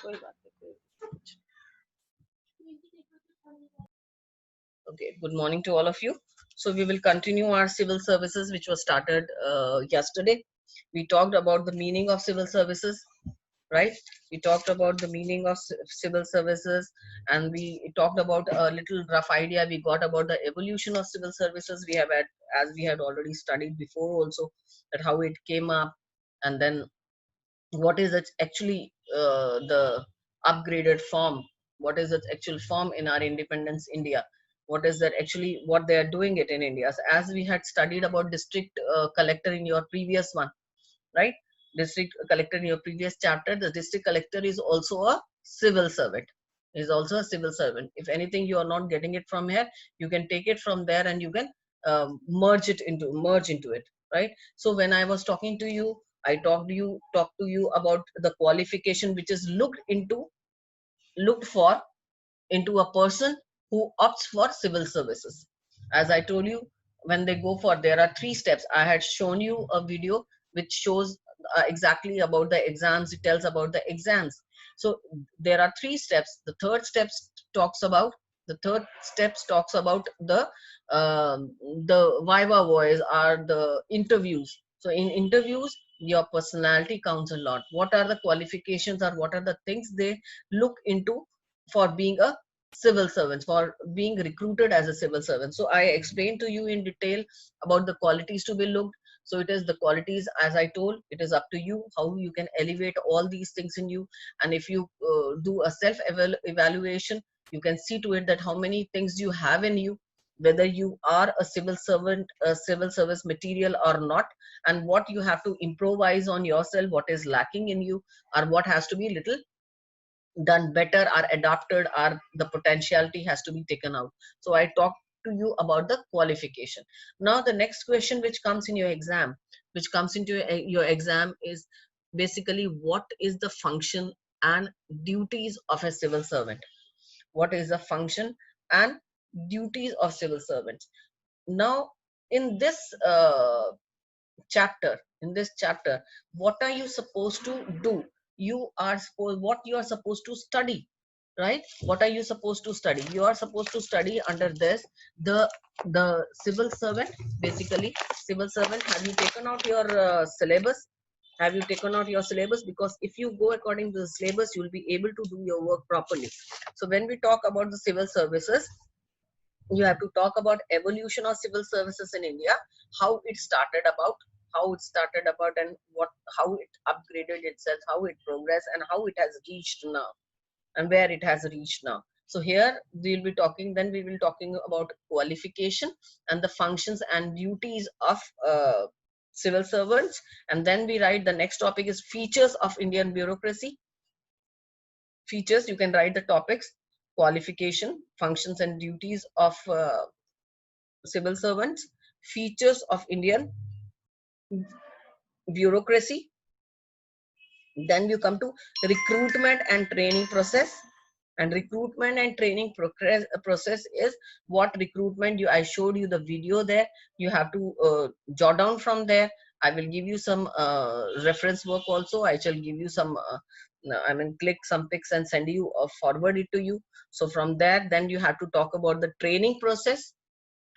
Okay, good morning to all of you. So we will continue our civil services, which was started yesterday. We talked about the meaning of civil services, right? We talked about the meaning of civil services, and we talked about a little rough idea we got about the evolution of civil services. We have had, as we had already studied before also, that how it came up, and then what is its actually the upgraded form, what is its actual form in our independence India, what is that actually what they are doing it in India. So as we had studied about district collector in your previous one, right? District collector in your previous chapter, the district collector is also a civil servant, is also a civil servant. If anything you are not getting it from here, you can take it from there and you can merge into it, right? So when I was talking to you, I talked to you about the qualification which is looked for into a person who opts for civil services. As I told you, when they go for, there are 3 steps. I had shown you a video which shows exactly about the exams. It tells about the exams. So there are 3 steps. The third steps talks about the viva voice are the interviews. So in interviews, your personality counts a lot. What are the qualifications, or what are the things they look into for being a civil servants, for being recruited as a civil servant? So I explained to you in detail about the qualities to be looked. So it is the qualities, as I told, it is up to you how you can elevate all these things in you. And if you do a self evaluation, you can see to it that how many things you have in you, whether you are a civil servant, a civil service material or not, and what you have to improvise on yourself, what is lacking in you, or what has to be little done better or adapted, or the potentiality has to be taken out. So I talked to you about the qualification. Now the next question which comes in your exam, which comes into your exam, is basically what is the function and duties of a civil servant. What is the function and duties of civil servants? Now in this chapter, what are you supposed to do? What you are supposed to study, right? What are you supposed to study? You are supposed to study under this, the civil servant. Basically, civil servant, have you taken out your syllabus? Have you taken out your syllabus? Because if you go according to the syllabus, you will be able to do your work properly. So when we talk about the civil services, you have to talk about evolution of civil services in India, how it started about, and how it upgraded itself, how it progressed, and how it has reached now, and where it has reached now. So here we will be talking, then we will talking about qualification and the functions and duties of civil servants. And then we write, the next topic is features of Indian bureaucracy. Features, you can write the topics: qualification, functions and duties of civil servants, features of Indian bureaucracy. Then you come to recruitment and training process. And recruitment and training process is what recruitment you, I showed you the video there. You have to jot down from there. I will give you some reference work also. I shall give you some click some pics and send you forward it to you. So from there, then you have to talk about the training process.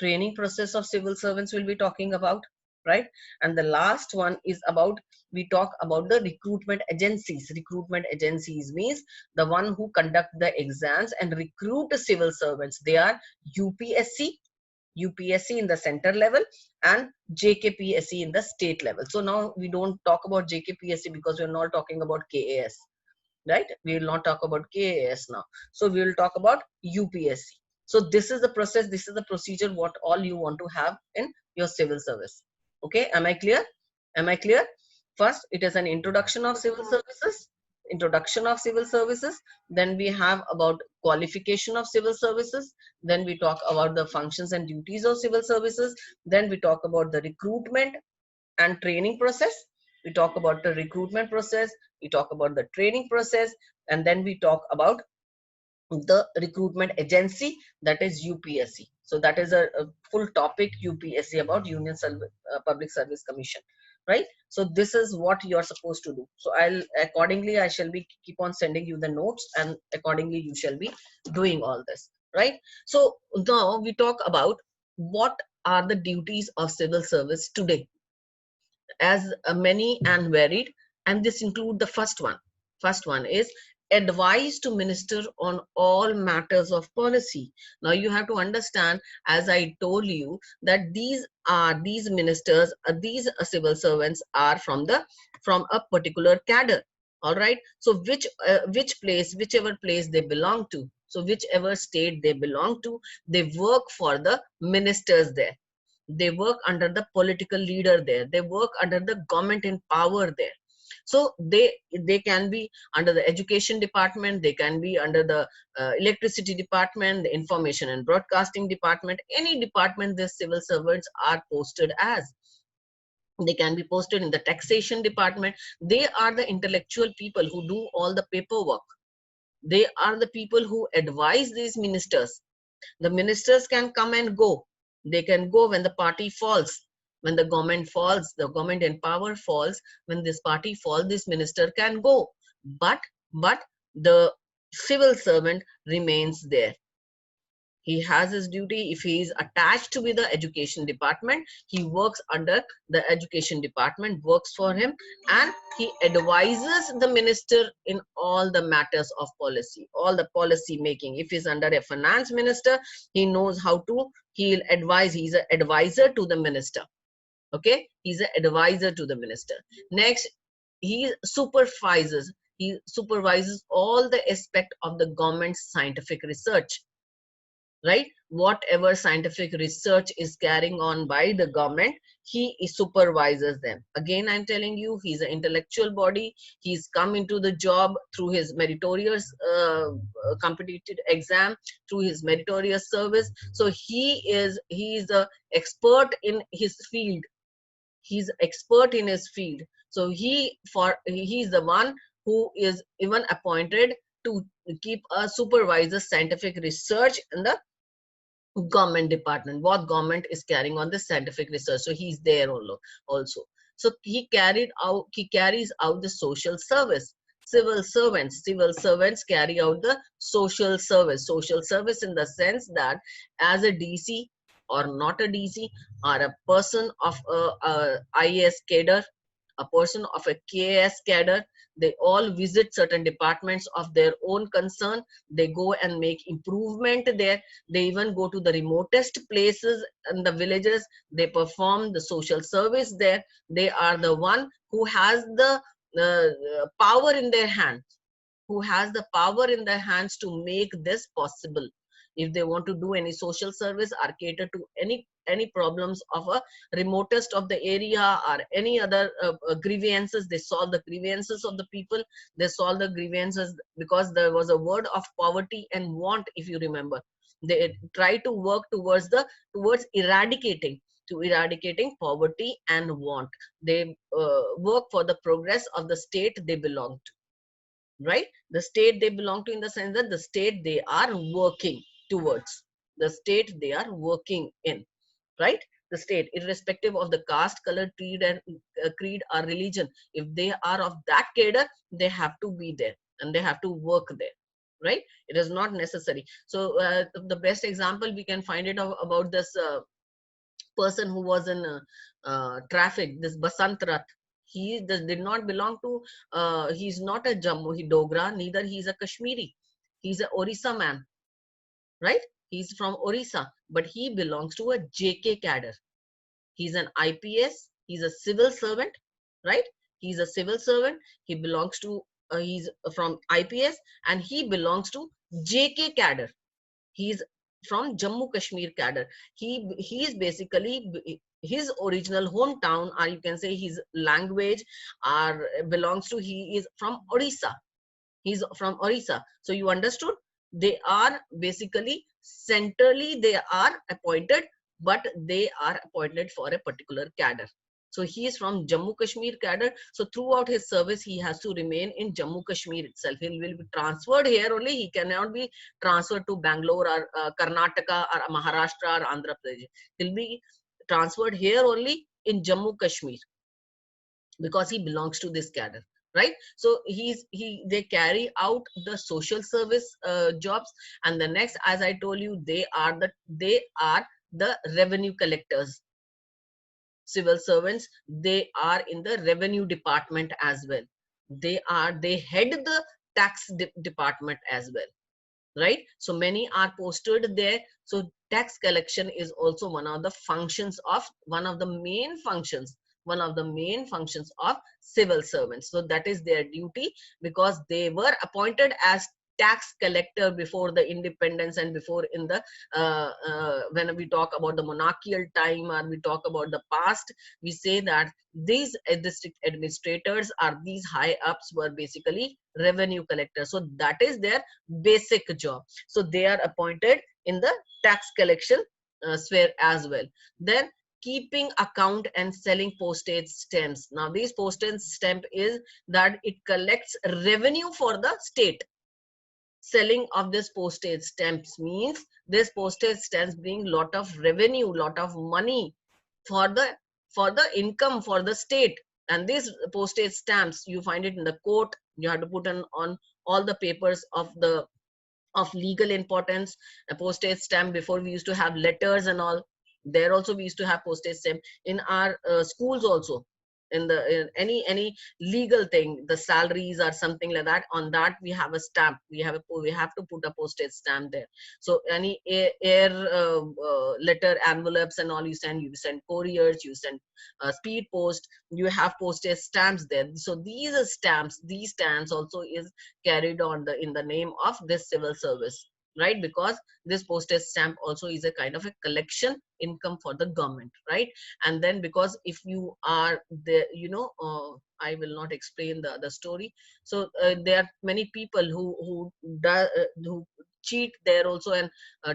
Training process of civil servants will be talking about, right? And the last one is about, we talk about the recruitment agencies. Recruitment agencies means the one who conduct the exams and recruit the civil servants. They are UPSC in the center level, and JKPSC in the state level. So now we don't talk about JKPSC because we're not talking about KAS, right? We will not talk about KAS now. So we will talk about UPSC. So this is the process, this is the procedure, what all you want to have in your civil service. Okay, am I clear? Am I clear? First, it is an introduction of civil services. Introduction of civil services. Then we have about qualification of civil services. Then we talk about the functions and duties of civil services. Then we talk about the recruitment and training process. We talk about the recruitment process, we talk about the training process, and then we talk about the recruitment agency, that is UPSC. So that is a full topic, UPSC, about Union Public Service Commission, right? So this is what you're supposed to do. So I'll accordingly, I shall be keep on sending you the notes, and accordingly you shall be doing all this, right? So now we talk about what are the duties of civil service today, as many and varied, and this include the first one is advice to minister on all matters of policy. Now you have to understand, as I told you, that these ministers, these civil servants are from a particular cadre. All right, so whichever place they belong to, so whichever state they belong to, they work for the ministers there, they work under the political leader there, they work under the government in power there. So they can be under the education department, they can be under the electricity department, the information and broadcasting department, any department the civil servants are posted as. They can be posted in the taxation department. They are the intellectual people who do all the paperwork. They are the people who advise these ministers. The ministers can come and go. They can go when the party falls, when the government falls, the government in power falls. When this party falls, this minister can go. But the civil servant remains there. He has his duty. If he is attached with the education department, he works under the education department, works for him, and he advises the minister in all the matters of policy, all the policy making. If he's under a finance minister, he knows how to, he'll advise. He's an advisor to the minister. Okay, he's an advisor to the minister. Next, he supervises. He supervises all the aspect of the government's scientific research, right? Whatever scientific research is carrying on by the government, he supervises them. Again, I'm telling you, he's an intellectual body. He's come into the job through his meritorious competitive exam, through his meritorious service. So he's a expert in his field. He's expert in his field. So he's the one who is even appointed to keep a supervisor scientific research in the government department, what government is carrying on the scientific research. So he's there also. So he carries out the social service. Civil servants carry out the social service in the sense that as a DC or not a DC, or a person of a IAS cadre, a person of a KS cadre, they all visit certain departments of their own concern. They go and make improvement there. They even go to the remotest places in the villages. They perform the social service there. They are the one who has the power in their hands, to make this possible. If they want to do any social service or cater to any problems of a remotest of the area or any other grievances, they solve the grievances of the people. They solve the grievances because there was a word of poverty and want, if you remember. They try to work towards eradicating poverty and want. They work for the progress of the state they belong to, right? The state they belong to, in the sense that the state they are working towards, the state they are working in, right? The state, irrespective of the caste, color, creed or religion, if they are of that cadre, they have to be there and they have to work there, right? It is not necessary. So the best example we can find it about this person who was in traffic, this Basant Rath. He did not belong to, he's not a Jammu Dogra, neither he's a Kashmiri. He's a Orissa man, right? He's from Orissa, but he belongs to a JK cadre. He's an IPS, he's a civil servant, right? He's a civil servant. He belongs to, he's from IPS and he belongs to JK cadre. He's from Jammu Kashmir cadre. He is basically, his original hometown, or you can say his language, belongs to, he is from Orissa. He's from Orissa. So you understood? They are basically centrally they are appointed, but they are appointed for a particular cadre. So he is from Jammu Kashmir cadre. So throughout his service, he has to remain in Jammu Kashmir itself. He will be transferred here only. He cannot be transferred to Bangalore or Karnataka or Maharashtra or Andhra Pradesh. He'll be transferred here only in Jammu Kashmir. because he belongs to this cadre, right? So they carry out the social service jobs. And the next, as I told you, they are the revenue collectors. Civil servants, they are in the revenue department as well. They head the tax department as well, right? So many are posted there. So tax collection is also one of the functions of one of the main functions of civil servants. So that is their duty, because they were appointed as tax collector before the independence, and before in the when we talk about the monarchical time, or we talk about the past, we say that these district administrators, are these high ups, were basically revenue collectors. So that is their basic job. So they are appointed in the tax collection sphere as well. Then keeping account and selling postage stamps. Now these postage stamp is that it collects revenue for the state. Selling of this postage stamps means this postage stamps bring lot of revenue, lot of money for the income for the state. And these postage stamps, you find it in the court, you have to put on all the papers of legal importance. A postage stamp, before we used to have letters and all, there also we used to have postage stamp in our schools also. In any legal thing, the salaries or something like that, on that we have a stamp, we have to put a postage stamp there. So any air letter envelopes and all, you send couriers, you send speed post, you have postage stamps there. So these stamps also is carried on in the name of this civil service, right? Because this postage stamp also is a kind of a collection income for the government, right? And then, because if you are there, I will not explain the story. So there are many people who cheat there also, and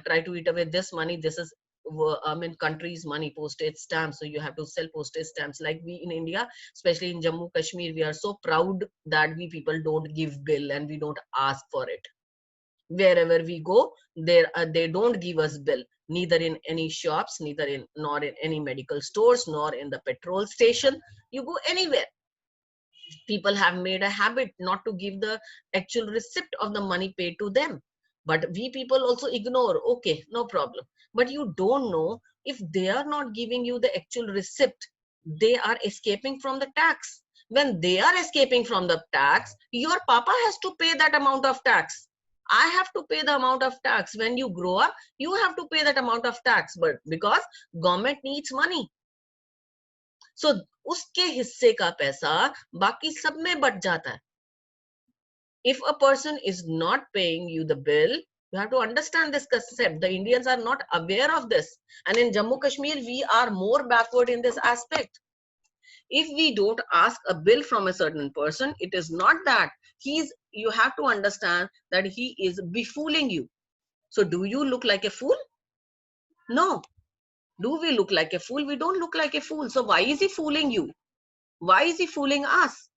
try to eat away this money. This is country's money, postage stamps. So you have to sell postage stamps. Like we in India, especially in Jammu Kashmir, we are so proud that we people don't give bill and we don't ask for it. Wherever we go, they don't give us bill, neither in any shops, nor in any medical stores, nor in the petrol station. You go anywhere, people have made a habit not to give the actual receipt of the money paid to them. But we people also ignore, okay, no problem. But you don't know, if they are not giving you the actual receipt, they are escaping from the tax. When they are escaping from the tax, your papa has to pay that amount of tax. I have to pay the amount of tax. When you grow up, you have to pay that amount of tax. But because government needs money, so उसके हिस्से का पैसा बाकी सब में but जाता है. If a person is not paying you the bill, you have to understand this concept. The Indians are not aware of this. And in Jammu Kashmir, we are more backward in this aspect. If we don't ask a bill from a certain person, it is not that you have to understand that he is befooling you. So do you look like a fool? No. Do we look like a fool? We don't look like a fool. So why is he fooling you? Why is he fooling us?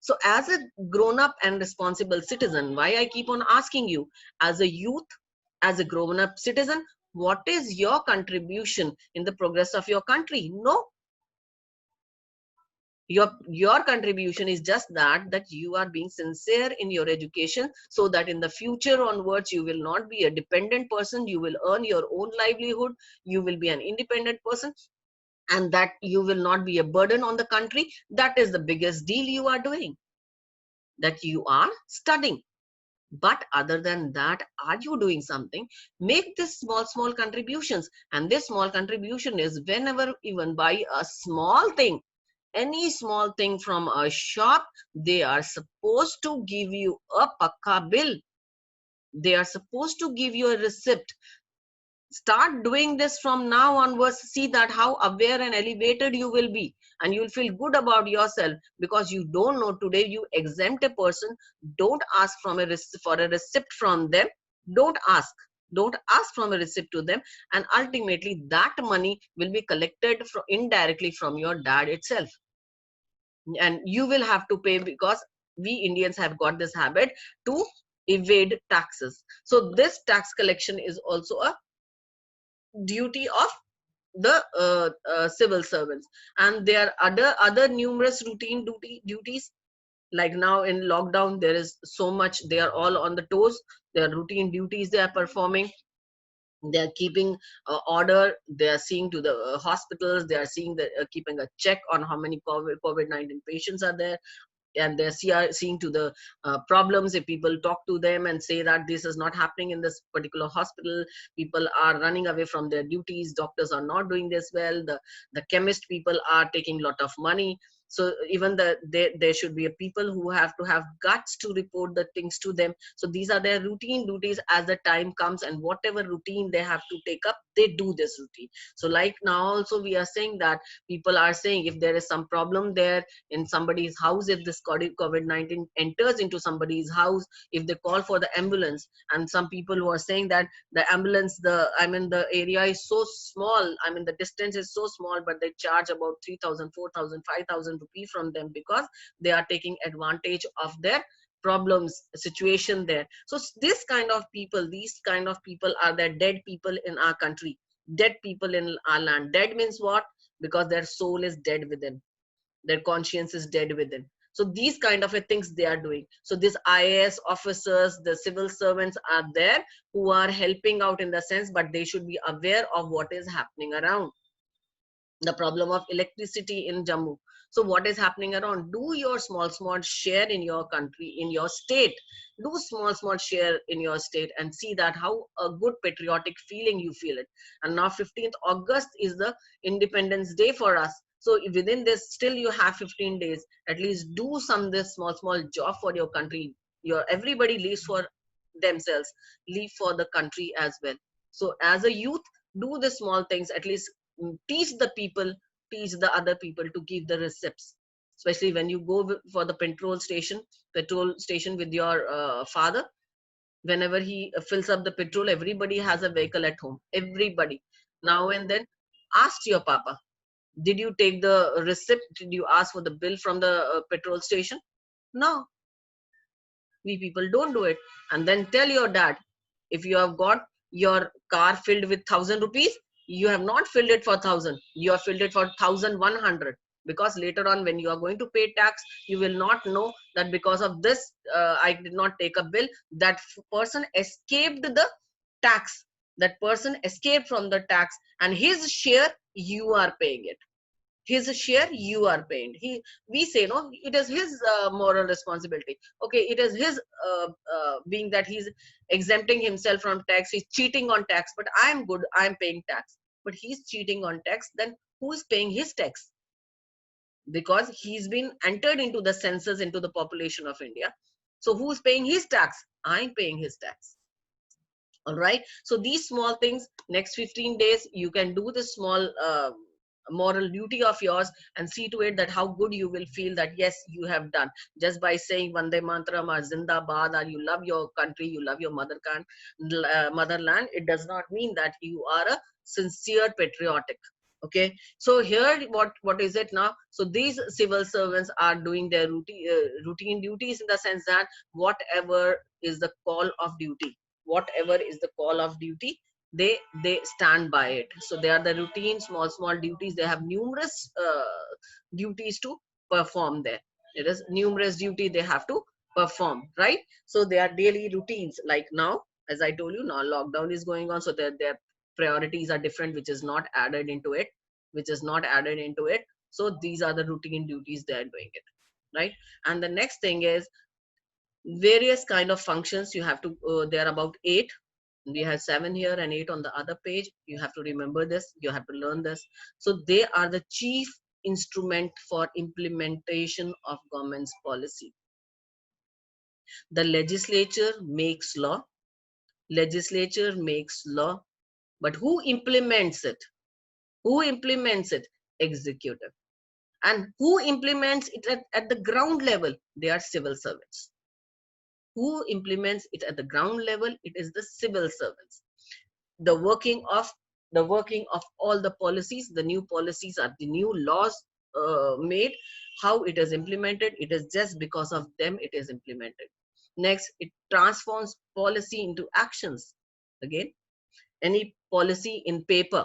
So as a grown-up and responsible citizen, why I keep on asking you, as a youth, as a grown-up citizen, what is your contribution in the progress of your country? No. Your contribution is just that you are being sincere in your education, so that in the future onwards, you will not be a dependent person. You will earn your own livelihood. You will be an independent person, and that you will not be a burden on the country. That is the biggest deal you are doing, that you are studying. But other than that, are you doing something? Make this small contributions. And this small contribution is whenever even buy a small thing, any small thing from a shop, they are supposed to give you a pakka bill. They are supposed to give you a receipt. Start doing this from now onwards. See that how aware and elevated you will be, and you'll feel good about yourself, because you don't know, today you exempt a person. Don't ask for a receipt from them. Don't ask from a receipt to them, and ultimately that money will be collected indirectly from your dad itself, and you will have to pay, because we Indians have got this habit to evade taxes. So this tax collection is also a duty of the civil servants. And there are other numerous routine duties. Like now in lockdown, there is so much, they are all on the toes. Their routine duties they are performing. They are keeping order. They are seeing to the hospitals. They are seeing the keeping a check on how many COVID-19 patients are there, and they're seeing to the problems. If people talk to them and say that this is not happening in this particular hospital, people are running away from their duties, doctors are not doing this well, the chemist people are taking lot of money. So even there should be a people who have to have guts to report the things to them. So these are their routine duties. As the time comes and whatever routine they have to take up, they do this routine. So like now also we are saying that people are saying if there is some problem there in somebody's house, if this COVID-19 enters into somebody's house, if they call for the ambulance, and some people who are saying that the ambulance, the area is so small, the distance is so small, but they charge about 3,000, 4,000, 5,000 rupees from them, because they are taking advantage of their problems situation there. So this kind of people, these kind of people are the dead people in our country, dead people in our land. Dead means what? Because their soul is dead within, their conscience is dead within. So these kind of things they are doing. So these IAS officers, the civil servants are there who are helping out in the sense, but they should be aware of what is happening around. The problem of electricity in Jammu. So what is happening around? Do your small share in your country, in your state. Do small share in your state and see that how a good patriotic feeling you feel it. And now 15th August is the Independence Day for us. So within this, still you have 15 days. At least do some this small job for your country. Your everybody lives for themselves, live for the country as well. So as a youth, do the small things. At least teach the people, teach the other people to give the receipts. Especially when you go for the petrol station with your father, whenever he fills up the petrol, everybody has a vehicle at home, everybody. Now and then, ask your papa, did you take the receipt? Did you ask for the bill from the petrol station? No, we people don't do it. And then tell your dad, if you have got your car filled with 1,000 rupees, you have not filled it for 1,000, you have filled it for 1,100. Because later on when you are going to pay tax, you will not know that because of this I did not take a bill, that person escaped the tax, that person escaped from the tax, and his share you are paying it, his share you are paying. We say no, it is his moral responsibility. Okay, it is his being that he's exempting himself from tax, he's cheating on tax, but I'm good, I'm paying tax. But he's cheating on tax, then who is paying his tax? Because he's been entered into the census, into the population of India. So who's paying his tax? I'm paying his tax. All right, so these small things, next 15 days you can do this small moral duty of yours, and see to it that how good you will feel that yes, you have done. Just by saying Vande Mataram or Zindabad, or you love your country, you love your motherland, it does not mean that you are a sincere patriotic. Okay, so here what is it now? So these civil servants are doing their routine duties, in the sense that whatever is the call of duty, whatever is the call of duty, they stand by it. So they are the routine small duties. They have numerous duties to perform there. It is numerous duty they have to perform, right? So they are daily routines. Like now, as I told you, now lockdown is going on, so their priorities are different, which is not added into it, which is not added into it. So these are the routine duties they are doing it, right? And the next thing is various kind of functions you have to there are about 8. We have 7 here and 8 on the other page. You have to remember this, you have to learn this. So they are the chief instrument for implementation of government's policy. The legislature makes law, legislature makes law, but who implements it? Who implements it? Executive. And who implements it at the ground level? They are civil servants. Who implements it at the ground level? It is the civil servants. The working of all the policies, the new policies are the new laws made. How it is implemented, it is just because of them it is implemented. Next, it transforms policy into actions. Again, any policy in paper,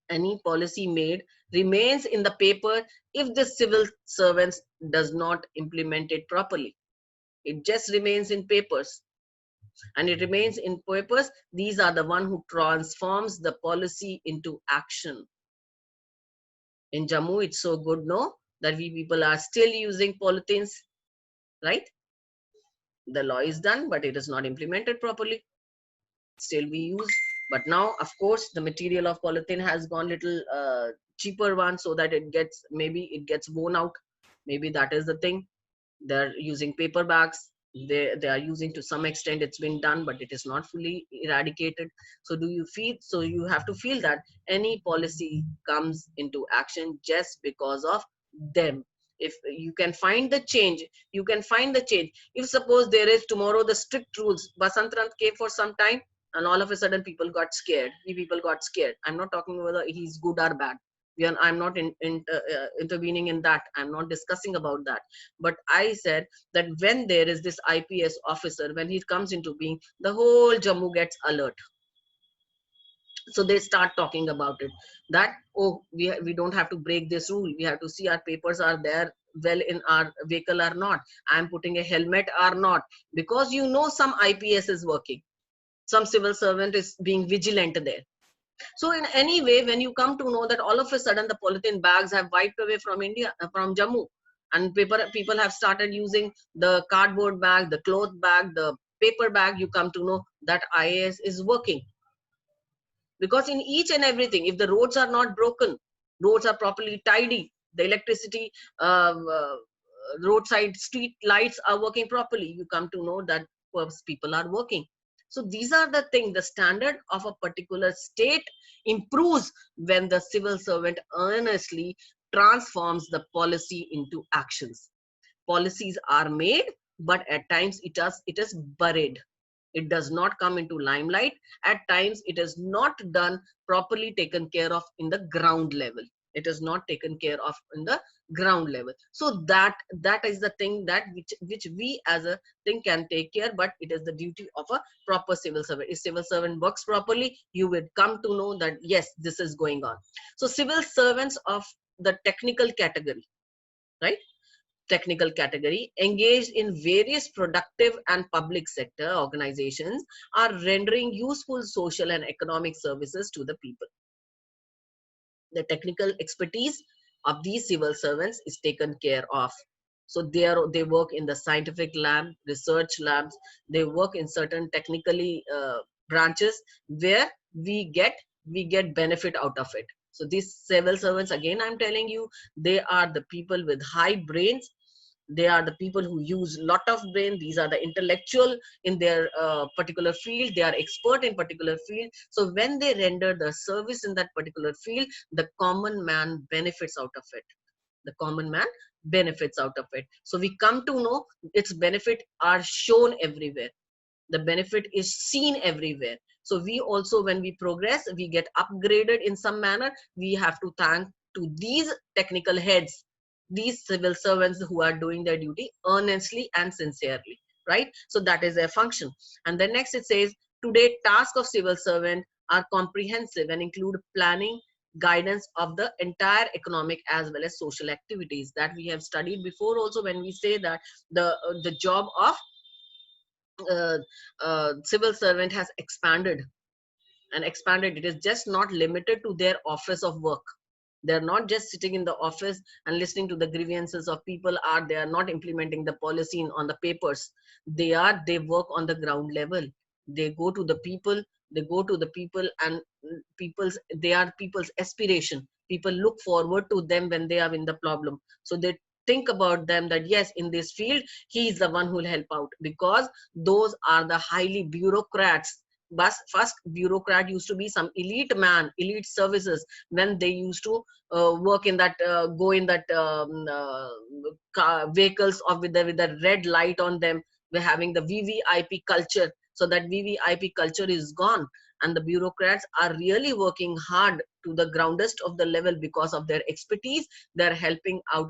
any policy made remains in the paper if the civil servants does not implement it properly. It just remains in papers, and it remains in papers. These are the one who transforms the policy into action. In Jammu, it's so good, no, that we people are still using polythenes, right? The law is done, but it is not implemented properly. Still we use. But now, of course, the material of polythene has gone little cheaper one, so that it gets, maybe it gets worn out. Maybe that is the thing. They're using paper bags. They are using, to some extent it's been done, but it is not fully eradicated. So do you feel, so you have to feel that any policy comes into action just because of them. If you can find the change, you can find the change. If suppose there is tomorrow the strict rules, Basantrant came for some time, and all of a sudden people got scared. We people got scared. I'm not talking whether he's good or bad. I'm not intervening in that. I'm not discussing about that. But I said that when there is this IPS officer, when he comes into being, the whole Jammu gets alert. So they start talking about it, that, oh, we don't have to break this rule. We have to see our papers are there well in our vehicle or not. I'm putting a helmet or not. Because some IPS is working. Some civil servant is being vigilant there. So in any way, when you come to know that all of a sudden the polythene bags have wiped away from India, from Jammu, and people have started using the cardboard bag, the cloth bag, the paper bag, you come to know that IAS is working. Because in each and everything, if the roads are not broken, roads are properly tidy, the electricity, roadside street lights are working properly, you come to know that people are working. So these are the things. The standard of a particular state improves when the civil servant earnestly transforms the policy into actions. Policies are made, but at times it is buried. It does not come into limelight. At times it is not done properly, taken care of in the ground level. It is not taken care of in the ground level. So that is the thing that which we as a thing can take care, but it is the duty of a proper civil servant. If civil servant works properly, you will come to know that yes, this is going on. So civil servants of the technical category, right? Technical category engaged in various productive and public sector organizations are rendering useful social and economic services to the people. The technical expertise of these civil servants is taken care of. So they work in the scientific lab, research labs. They work in certain technically branches where we get benefit out of it. So these civil servants, again I'm telling you, they are the people with high brains. They are the people who use lot of brain. These are the intellectual in their particular field. They are expert in particular field. So when they render the service in that particular field, the common man benefits out of it. The common man benefits out of it. So we come to know its benefit are shown everywhere. The benefit is seen everywhere. So we also, when we progress, we get upgraded in some manner. We have to thank to these technical heads, these civil servants who are doing their duty earnestly and sincerely, right? So that is their function. And then next it says, today tasks of civil servant are comprehensive and include planning, guidance of the entire economic as well as social activities that we have studied before also, when we say that the job of civil servant has expanded and expanded. It is just not limited to their office of work. They're not just sitting in the office and listening to the grievances of people. They are not implementing the policy on the papers. They work on the ground level. They go to the people. They go to the people, and they are people's aspiration. People look forward to them when they are in the problem. So they think about them that yes, in this field he is the one who will help out, because those are the highly bureaucrats. But first bureaucrat used to be some elite man, elite services, when they used to work in that go in that vehicles of with the red light on them. We're having the VVIP culture. So that VVIP culture is gone, and the bureaucrats are really working hard to the groundest of the level. Because of their expertise, they're helping out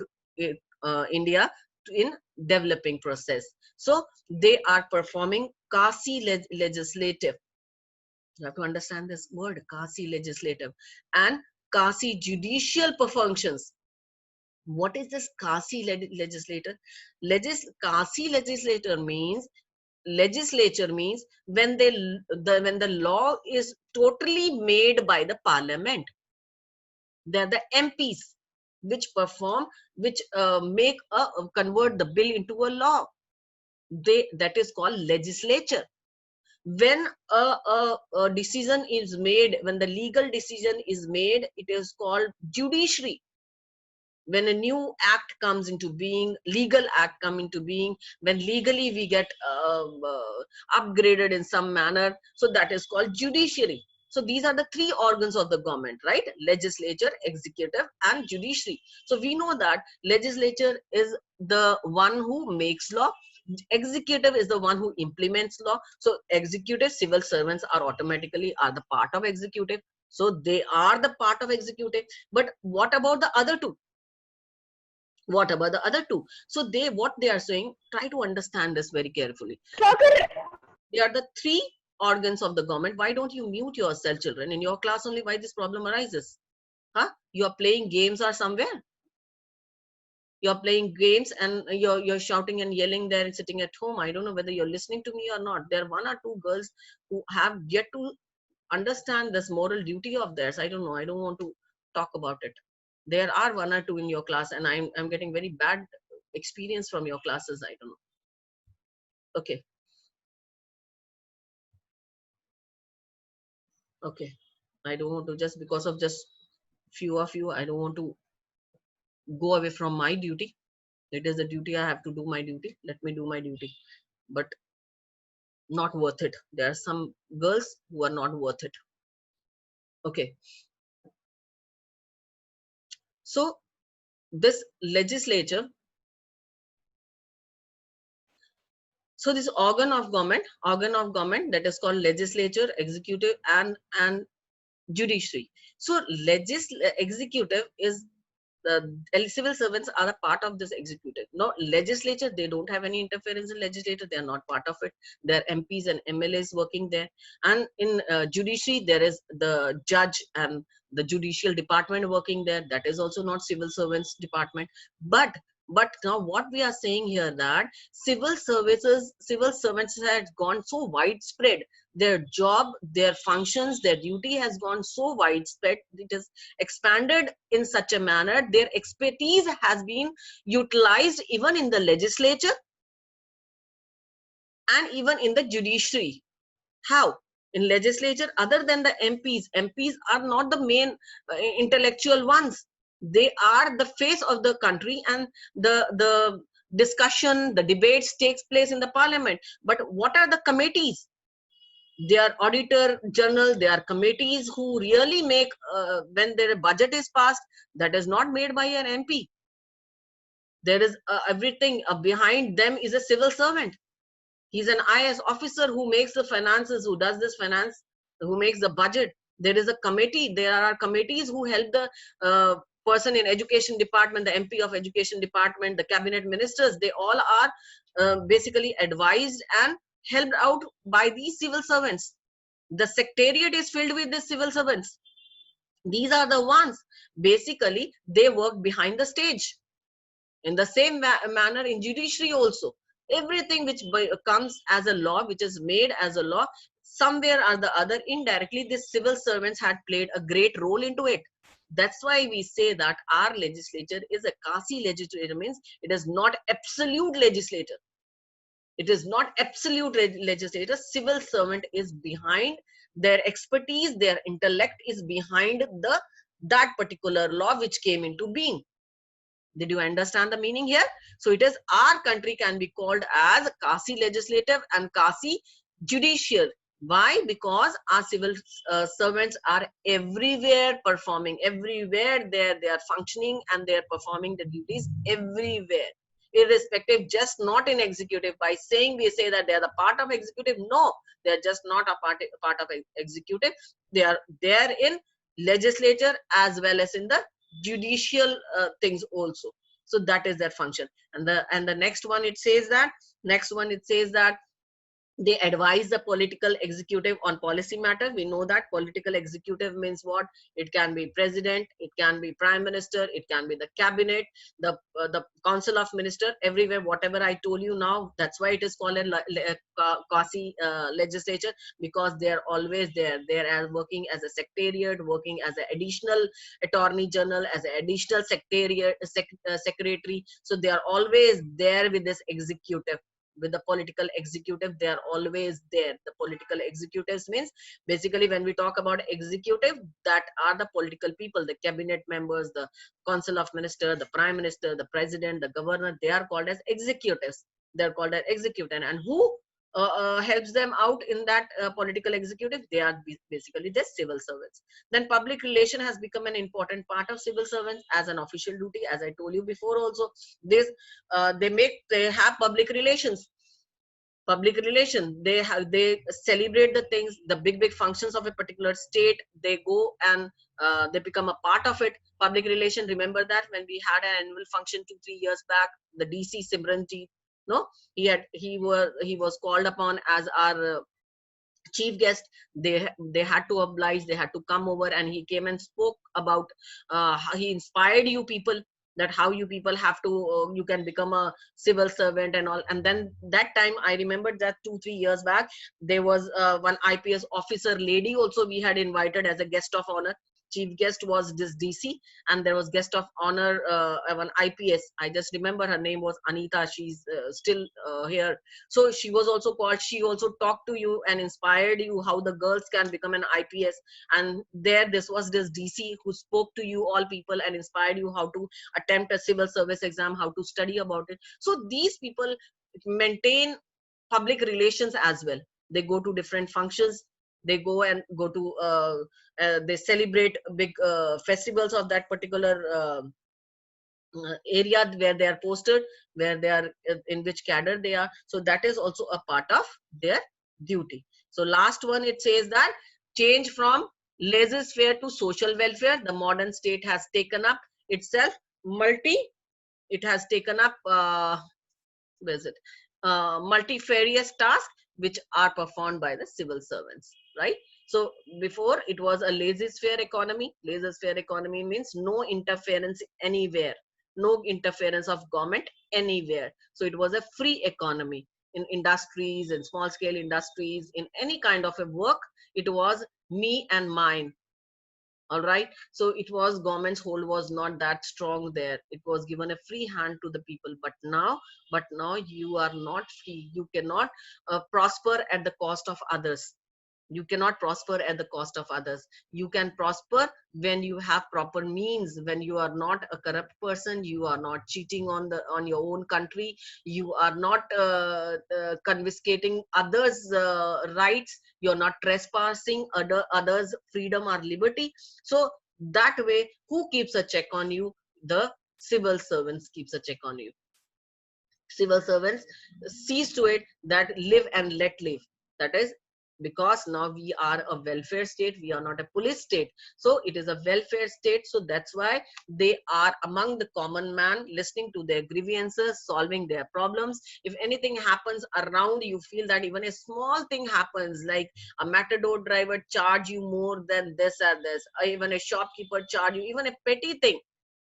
India in developing process. So they are performing quasi legislative. You have to understand this word, quasi legislative and Kasi judicial functions. What is this Kasi legislator? Kasi legislator means when when the law is totally made by the parliament. They're the MPs which make convert the bill into a law. That is called legislature. When a decision is made, when the legal decision is made, it is called judiciary. When a new act comes into being, legal act come into being, when legally we get upgraded in some manner, so that is called judiciary. So these are the three organs of the government, right? Legislature, executive, and judiciary. So we know that legislature is the one who makes law, executive is the one who implements law. So executive, civil servants are automatically are the part of executive, so they are the part of executive. But what about the other two? What about the other two? So what they are saying, try to understand this very carefully. They are the three organs of the government. Why don't you mute yourself, children? In your class only, why this problem arises? Huh? You are playing games or somewhere? You're playing games and you're shouting and yelling there and sitting at home. I don't know whether you're listening to me or not. There are one or two girls who have yet to understand this moral duty of theirs. I don't know. I don't want to talk about it. There are one or two in your class, and I'm getting very bad experience from your classes. I don't know. Okay. Okay. I don't want to, just because of just few of you, I don't want to go away from my duty. It is a duty. I have to do my duty. Let me do my duty. But not worth it. There are some girls who are not worth it. Okay. So this legislature, so this organ of government that is called legislature, executive, and judiciary. So executive is the civil servants are a part of this executive. No, legislature, they don't have any interference in legislature. They are not part of it. There are MPs and MLAs working there. And in judiciary, there is the judge and the judicial department working there. That is also not civil servants department. But now what we are saying here, that civil servants had gone so widespread. Their job, their functions, their duty has gone so widespread. It is expanded in such a manner. Their expertise has been utilized even in the legislature and even in the judiciary. How? In legislature, other than the MPs are not the main intellectual ones. They are the face of the country, and the discussion, the debates takes place in the parliament. But what are the committees? They are auditor general. They are committees who really make, when their budget is passed, that is not made by an MP. There is everything behind them is a civil servant. He's an IS officer who makes the finances, who does this finance, who makes the budget. There is a committee. There are committees who help the person in education department, the MP of education department, the cabinet ministers. They all are basically advised and helped out by these civil servants. The secretariat is filled with these civil servants. These are the ones, basically, they work behind the stage. In the same manner in judiciary also, everything which comes as a law, which is made as a law, somewhere or the other, indirectly, these civil servants had played a great role into it. That's why we say that our legislature is a Kasi legislature, means it is not absolute legislator. It is not absolute legislator. Civil servant is behind, their expertise, their intellect is behind that particular law which came into being. Did you understand the meaning here? So it is, our country can be called as Kasi legislative and Kasi judicial. Why? Because our civil servants are everywhere performing, everywhere they are functioning, and they are performing the duties everywhere, irrespective, just not in executive. By saying, we say that they are the part of executive. No, they are just not a part of executive. They are there in legislature as well as in the judicial things also. So that is their function. And the next one, it says that They advise the political executive on policy matter. We know that political executive means what? It can be president, it can be prime minister, it can be the cabinet, the council of minister, everywhere. Whatever I told you now, that's why it is called a quasi legislature, because they are always there. They are working as a secretariat, working as an additional attorney general, as an additional secretariat secretary. So they are always there with this executive, with the political executive. They are always there. The political executives means, basically when we talk about executive, that are the political people, the cabinet members, the council of minister, the prime minister, the president, the governor. They are called as executives. They're called as executive. And who helps them out in that political executive? They are basically the civil servants. Then public relation has become an important part of civil servants as an official duty. As I told you before also, this they have public relations. Public relation, they celebrate the things, the big functions of a particular state. They go and they become a part of it. Public relation, remember that when we had an annual function 2-3 years back, the DC Simranji, no, he was called upon as our chief guest. They had to oblige, they had to come over, and he came and spoke about how he inspired you people, that how you people have to you can become a civil servant and all. And then that time I remembered that 2-3 years back, there was one IPS officer lady also we had invited as a guest of honor. Chief guest was this DC, and there was guest of honor one IPS. I just remember her name was Anita. She's still here. So she was also called. She also talked to you and inspired you how the girls can become an IPS. And there, this was this DC who spoke to you all people and inspired you how to attempt a civil service exam, how to study about it. So these people maintain public relations as well. They go to different functions. They go and go to they celebrate big festivals of that particular area where they are posted, where they are, in which cadre they are. So that is also a part of their duty. So last one, it says that change from laissez-faire to social welfare. The modern state has taken up itself it has taken up where is it multifarious tasks which are performed by the civil servants, right? So before, it was a laissez-faire economy. Laissez-faire economy means no interference anywhere, no interference of government anywhere. So it was a free economy. In industries, in small scale industries, in any kind of a work, it was me and mine. All right. So it was, government's hold was not that strong there. It was given a free hand to the people. But now you are not free. You cannot prosper at the cost of others. You cannot prosper at the cost of others. You can prosper when you have proper means, when you are not a corrupt person, you are not cheating on your own country, you are not confiscating others rights, you're not trespassing others freedom or liberty. So that way, who keeps a check on you? The civil servants keeps a check on you. Civil servants sees to it that live and let live. That is, because now we are a welfare state, we are not a police state. So it is a welfare state. So that's why they are among the common man, listening to their grievances, solving their problems. If anything happens around, you feel that even a small thing happens, like a matador driver charge you more than this or this, or even a shopkeeper charge you, even a petty thing,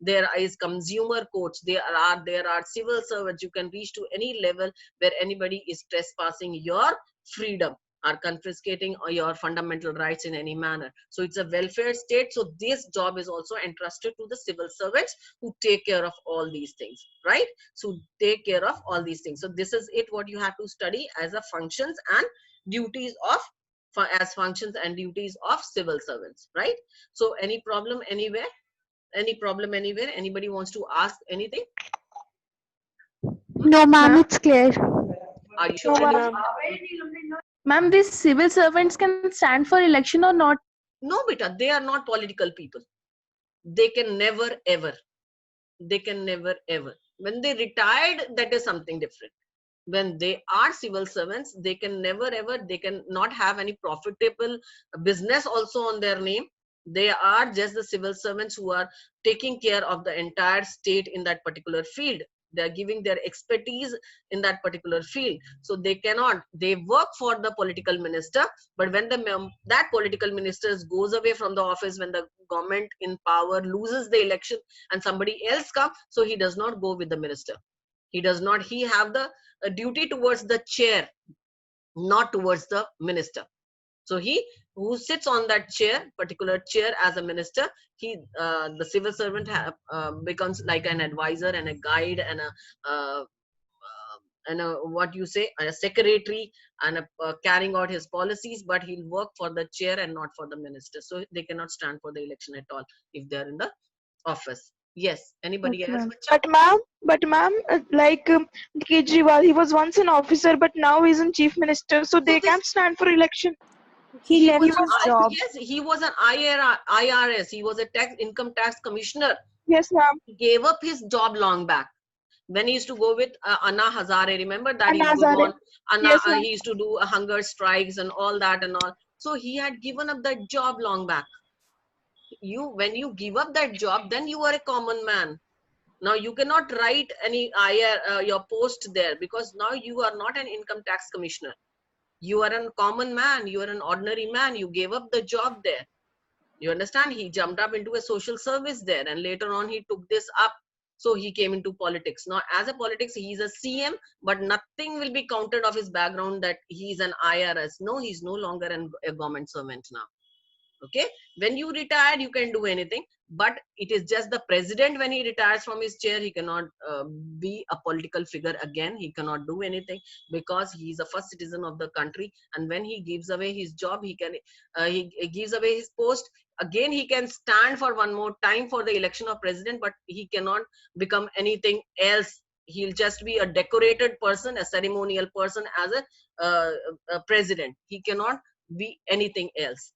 there is consumer courts, there are civil servants. You can reach to any level where anybody is trespassing your freedom or confiscating your fundamental rights in any manner. So it's a welfare state. So this job is also entrusted to the civil servants who take care of all these things, right? So take care of all these things. So this is it, what you have to study as a functions and duties of functions and duties of civil servants, right? So any problem anywhere? Any problem anywhere? Anybody wants to ask anything? No, ma'am, it's clear. Are you sure? Ma'am, these civil servants can stand for election or not? No, beta, they are not political people. They can never ever. They can never ever. When they retired, that is something different. When they are civil servants, they can never ever, they can not have any profitable business also on their name. They are just the civil servants who are taking care of the entire state in that particular field. They are giving their expertise in that particular field. So they cannot, they work for the political minister, but when that political minister goes away from the office, when the government in power loses the election and somebody else comes, so he does not go with the minister. He does not, he have the duty towards the chair, not towards the minister. So he who sits on that chair, particular chair as a minister, he the civil servant becomes like an advisor and a guide and a what you say, a secretary, and carrying out his policies, but he'll work for the chair and not for the minister. So they cannot stand for the election at all if they're in the office. Yes, anybody Okay, else? ma'am. Bacha? But ma'am, like Kejriwal, he was once an officer, but now he's in chief minister, so So they this, can't stand for election. He he left was his job. yes, he was an IRS. He was a income tax commissioner. Yes, ma'am. He gave up his job long back when he used to go with Anna Hazare. Remember that? He Anna used to go Hazare. on Anna, Yes, ma'am. he used to do hunger strikes and all that and all. So he had given up that job long back. When you give up that job, then you are a common man. Now you cannot write any your post there, because now you are not an income tax commissioner. You are a common man. You are an ordinary man. You gave up the job there. You understand? He jumped up into a social service there, and later on he took this up. So he came into politics. Now, as a politics, he's a CM, but nothing will be counted of his background that he's an IRS. No, he's no longer a government servant now. Okay, when you retired, you can do anything, but it is just the president, when he retires from his chair, he cannot be a political figure again. He cannot do anything, because he is a first citizen of the country, and when he gives away his job, he gives away his post. Again, he can stand for one more time for the election of president, but he cannot become anything else. He'll just be a decorated person, a ceremonial person as a president. He cannot be anything else,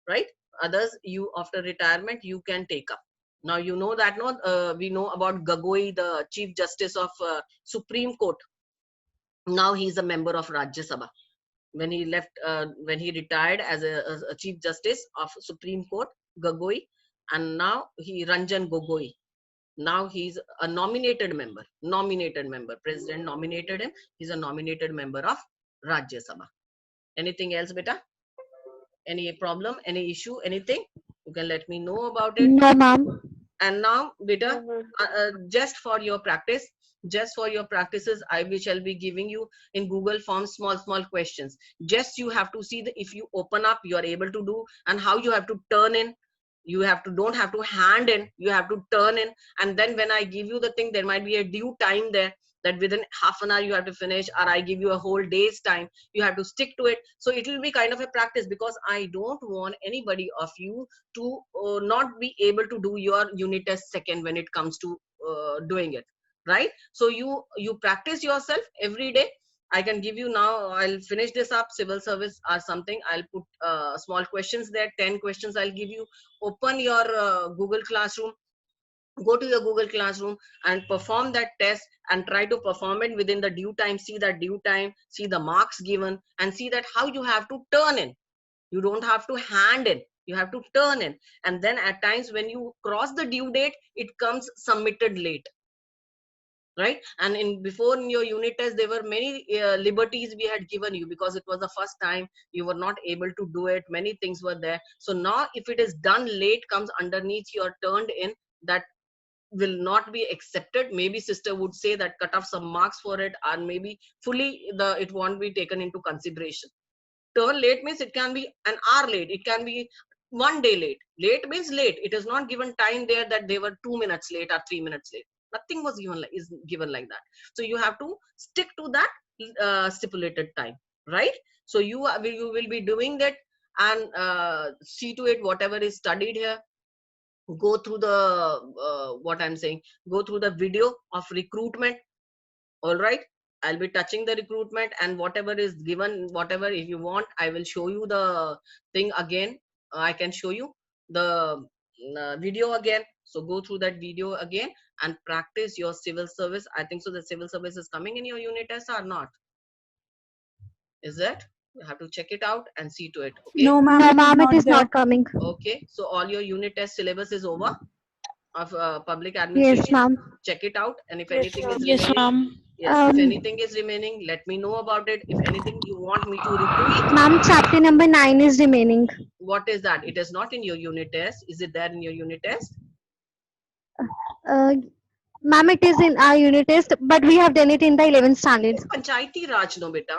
right? Others, you after retirement, you can take up. Now you know that, no, we know about Gagoi, the Chief Justice of Supreme Court. Now he's a member of Rajya Sabha. When he left, when he retired as a Chief Justice of Supreme Court, Gagoi, and now he Ranjan Gogoi. Now he's a nominated member. President nominated him. He's a nominated member of Rajya Sabha. Anything else, beta? Any problem, any issue, anything? You can let me know about it. No, ma'am. And now, beta, just for your practice, we shall be giving you in Google Forms small questions. Just you have to see if you open up, you are able to do, and how you have to turn in. You don't have to hand in, you have to turn in. And then when I give you the thing, there might be a due time there, that within half an hour you have to finish, or I give you a whole day's time, you have to stick to it. So it will be kind of a practice, because I don't want anybody of you to not be able to do your unit test second when it comes to doing it, right? So you practice yourself every day. I can give you now, I'll finish this up, civil service or something. I'll put small questions there, 10 questions I'll give you. Open your Google Classroom, go to your Google Classroom and perform that test, and try to perform it within the due time. See that due time, see the marks given, and see that how you have to turn in. You don't have to hand in, you have to turn in. And then at times when you cross the due date, it comes submitted late, right? And before in your unit test, there were many liberties we had given you, because it was the first time, you were not able to do it, many things were there. So now if it is done late, comes underneath your turned in, that will not be accepted. Maybe sister would say that cut off some marks for it, or maybe fully it won't be taken into consideration. Turn late means it can be an hour late, it can be 1 day late. Late means late, it is not given time there that they were 2 minutes late or 3 minutes late. Nothing was given like that. So you have to stick to that stipulated time, right? So you will be doing that, and see to it whatever is studied here. Go through the what I'm saying, go through the video of recruitment. All right, I'll be touching the recruitment, and whatever is given, whatever, if you want, I will show you the thing again. I can show you the video again. So go through that video again and practice your civil service. I think so the civil service is coming in your unit test or not? Is it? You have to check it out and see to it. Okay. No, ma'am, it is not coming. Okay, so all your unit test syllabus is over. of public Yes, administration? ma'am. Check it out, and if Yes, anything ma'am. is Yes, remaining, ma'am. yes, if Um, anything is remaining, let me know about it. If anything you want me to repeat, Ma'am, chapter number 9 is remaining. what is that? It is not in your unit test. Is it there in your unit test? Uh, Ma'am, it is in our unit test, but we have done it in the 11th standard. It's Panchayati Raj, no beta.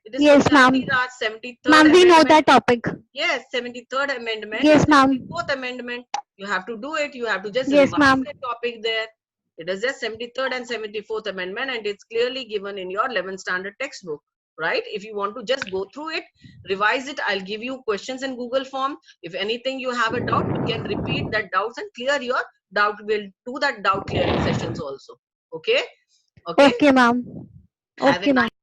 It is Yes, ma'am. Panchayati Raj 73rd Ma'am, we know amendment. that topic. Yes, 73rd amendment Yes, and ma'am. 74th amendment. You have to do it. You have to just Yes, revise ma'am. the topic there. It is just 73rd and 74th amendment, and it's clearly given in your 11th standard textbook, right? If you want to just go through it, revise it, I'll give you questions in Google form. If anything you have a doubt, you can repeat that doubts and clear your doubt. We'll do that doubt clearing sessions also. Okay? Okay? Okay, ma'am. Have a Okay, ma'am. nice